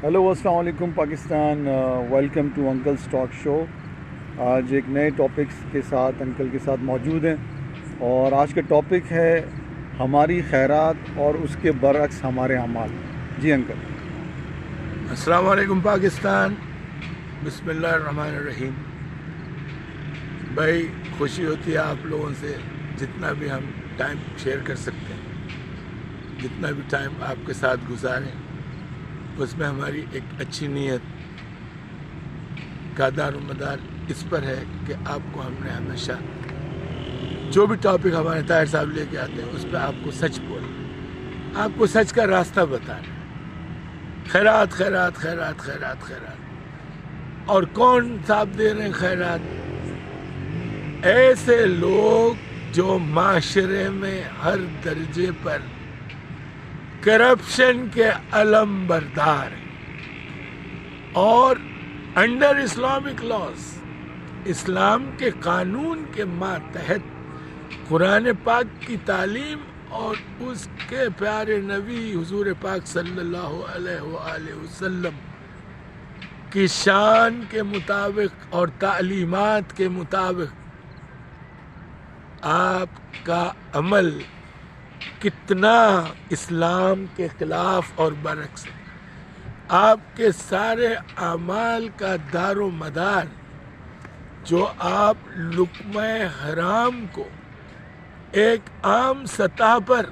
Hello السلام علیکم Pakistan, welcome to uncles talk show. آج ایک نئے ٹاپکس کے ساتھ انکل کے ساتھ موجود ہیں، اور آج کا ٹاپک ہے ہماری خیرات اور اس کے برعکس ہمارے اعمال۔ جی انکل۔ السلام علیکم پاکستان، بسم اللہ الرحمن الرحیم۔ بھائی خوشی ہوتی ہے آپ لوگوں سے جتنا بھی ہم ٹائم شیئر کر سکتے ہیں، جتنا بھی ٹائم آپ کے ساتھ گزاریں اس میں ہماری ایک اچھی نیت کا دار و مدار اس پر ہے کہ آپ کو ہم نے ہمیشہ جو بھی ٹاپک ہمارے طاہر صاحب لے کے آتے ہیں اس پہ آپ کو سچ بولنا، آپ کو سچ کا راستہ بتانا۔ خیرات خیرات خیرات خیرات خیرات، اور کون صاحب دے رہے ہیں خیرات؟ ایسے لوگ جو معاشرے میں ہر درجے پر کرپشن کے علم بردار ہیں، اور انڈر اسلامک لاز، اسلام کے قانون کے ماتحت قرآن پاک کی تعلیم اور اس کے پیارے نبی حضور پاک صلی اللہ علیہ وآلہ وسلم کی شان کے مطابق اور تعلیمات کے مطابق آپ کا عمل کتنا اسلام کے خلاف اور برعکس ہے۔ آپ کے سارے اعمال کا دار و مدار جو آپ لقمہ حرام کو ایک عام سطح پر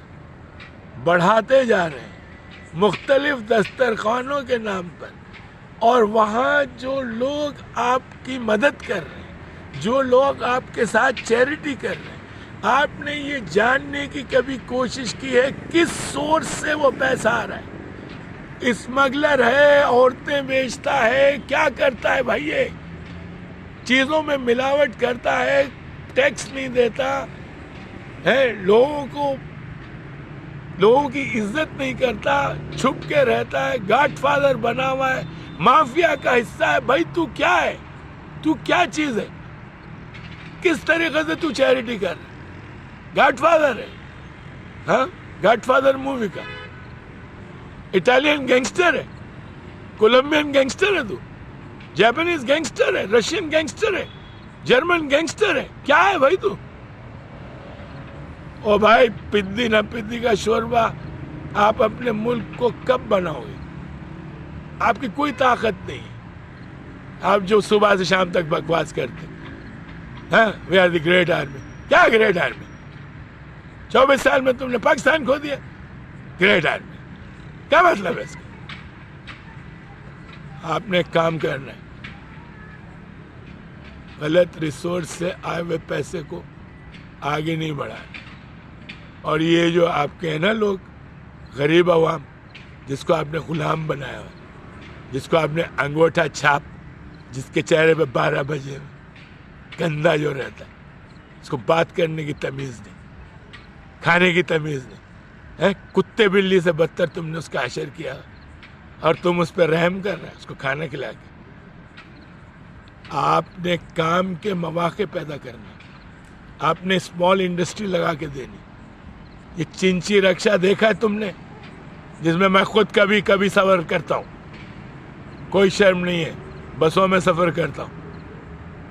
بڑھاتے جا رہے ہیں مختلف دسترخوانوں کے نام پر، اور وہاں جو لوگ آپ کی مدد کر رہے ہیں، جو لوگ آپ کے ساتھ چیریٹی کر رہے ہیں، آپ نے یہ جاننے کی کبھی کوشش کی ہے کس سورس سے وہ پیسہ آ رہا ہے؟ اسمگلر ہے، عورتیں بیچتا ہے، کیا کرتا ہے بھائی؟ یہ چیزوں میں ملاوٹ کرتا ہے، ٹیکس نہیں دیتا ہے، لوگوں کی عزت نہیں کرتا، چھپ کے رہتا ہے، گاڈ فادر بنا ہوا ہے، مافیا کا حصہ ہے۔ بھائی تو کیا ہے؟ تو کیا چیز ہے؟ کس طریقے سے تو چیریٹی کر رہا ہے؟ گاڈ فادر ہے، ہاں، گاڈ فادر مووی کا اٹالین گینگسٹر ہے، کولمبین گینگسٹر ہے، تو جاپانیز گینگسٹر ہے، رشین گینگسٹر ہے، جرمن گینگسٹر ہے، کیا ہے بھائی تو؟ او بھائی پدی نہ پدی کا شوربہ آپ اپنے ملک کو کب بناؤ گے؟ آپ کی کوئی طاقت نہیں ہے، آپ جو صبح سے شام تک بکواس کرتے ہیں، ہاں، we are the great army. کیا گریٹ آرمی؟ 24 سال میں تم نے پاکستان کھو دیا۔ گریٹ آرمی کیا مطلب ہے اس کا؟ آپ نے ایک کام کرنا ہے، غلط ریسورس سے آئے ہوئے پیسے کو آگے نہیں بڑھانا، اور یہ جو آپ کے ہیں نا لوگ، غریب عوام جس کو آپ نے غلام بنایا ہوا، جس کو آپ نے انگوٹھا چھاپ، جس کے چہرے پہ 12 بجے گندا جو رہتا ہے، اس کو بات کرنے کی تمیز نہیں، کھانے کی تمیز نہیں، کتے بلی سے بدتر تم نے اس کا حشر کیا، اور تم اس پہ رحم کر رہے ہیں اس کو کھانا کھلا کے۔ آپ نے کام کے مواقع پیدا کرنا، آپ نے اسمال انڈسٹری لگا کے دینی۔ یہ چنچی رکشا دیکھا ہے تم نے، جس میں خود کبھی کبھی سفر کرتا ہوں، کوئی شرم نہیں ہے، بسوں میں سفر کرتا ہوں۔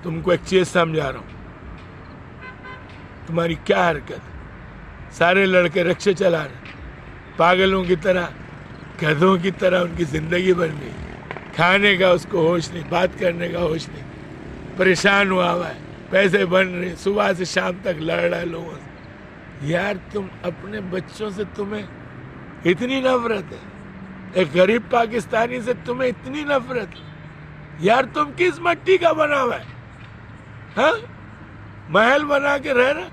تم کو ایک چیز سمجھا رہا ہوں، تمہاری کیا حرکت ہے؟ سارے لڑکے رکشے چلا رہے، پاگلوں کی طرح، گدھوں کی طرح ان کی زندگی بن گئی، کھانے کا اس کو ہوش نہیں، بات کرنے کا ہوش نہیں، پریشان ہوا ہے، پیسے بن رہے، صبح سے شام تک لڑ رہا ہے لوگوں سے۔ یار تم اپنے بچوں سے تمہیں اتنی نفرت ہے، ایک غریب پاکستانی سے تمہیں اتنی نفرت ہے؟ یار تم کس مٹی کا بنا ہوا ہے؟ ہاں، محل بنا کے رہ رہا،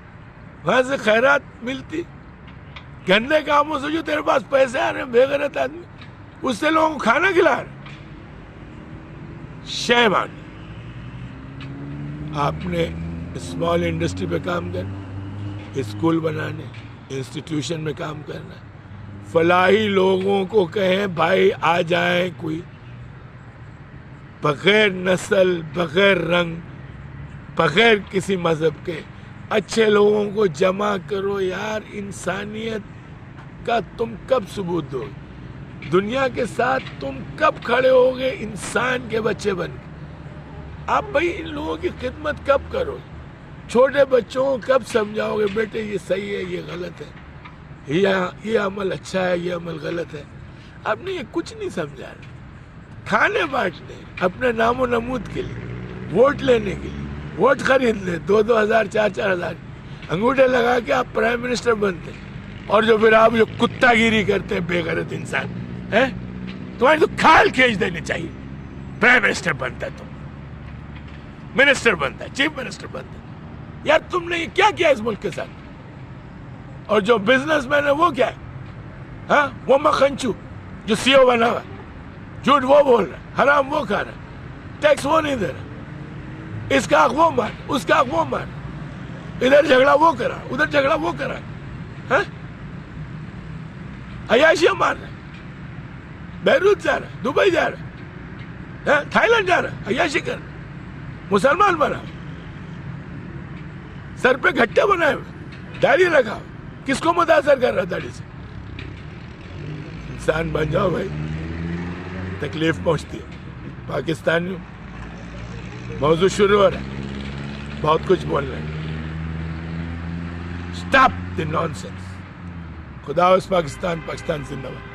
وہاں سے خیرات ملتی، گندے کاموں سے جو تیرے پاس پیسے آ رہے ہیں، بے غیرت آدمی، اس سے لوگوں کو کھانا کھلا رہے۔ شیم آن آپ نے اسمال انڈسٹری پہ کام کرنا، اسکول بنانے، انسٹیٹیوشن میں کام کرنا، فلاحی لوگوں کو کہیں بھائی آ جائیں، کوئی بغیر نسل، بغیر رنگ، بغیر کسی مذہب کے اچھے لوگوں کو جمع کرو۔ یار انسانیت کا تم کب ثبوت دو گے؟ دنیا کے ساتھ تم کب کھڑے ہوگے انسان کے بچے بن کے؟ آپ بھائی ان لوگوں کی خدمت کب کرو گے؟ چھوٹے بچوں کو کب سمجھاؤ گے بیٹے یہ صحیح ہے یہ غلط ہے، یہ عمل اچھا ہے یہ عمل غلط ہے؟ آپ نے یہ کچھ نہیں سمجھا رہے. کھانے بانٹنے اپنے نام و نمود کے لیے، ووٹ لینے کے لیے، ووٹ خرید لیں 2,000 4,000 انگوٹھے لگا کے آپ پرائم منسٹر بنتے ہیں، اور جو پھر آپ جو کتا گیری کرتے ہیں بے غیرت انسان ہے، تمہاری تو کھال کھینچ دینی چاہیے. پرائم منسٹر بنتا ہے، تم منسٹر بنتا ہے، چیف منسٹر بنتا ہے. یار تم نے کیا کیا اس ملک کے ساتھ؟ اور جو بزنس مین ہے وہ کیا ہے؟ ہاں وہ مکھنچو جو سی او بنا ہوا ہے، جھوٹ وہ بول رہا ہے، حرام وہ کھا رہا ہے، ٹیکس وہ نہیں دے رہا، اس کا حق وہ مار، اس کا حق وہ مار، ادھر جھگڑا وہ کرا ادھر جھگڑا وہ کرا، ہاں عیاشیاں مار رہا ہے، بیروت جا رہا ہے، دبئی جا رہا ہے، تھائی لینڈ جا رہا ہے، عیاشی کر رہا ہے، مسلمان بنا، سر پہ گھٹے بنائے ہوئے، داڑھی لگا، کس کو متاثر کر رہا داڑھی سے؟ انسان بن جاؤ بھائی، تکلیف پہنچتی ہے. پاکستانیوں موضوع شروع ہو رہا ہے، بہت کچھ بول رہے ہیں. Stop the naan sense. خدا حافظ پاکستان، پاکستان زندہ باد.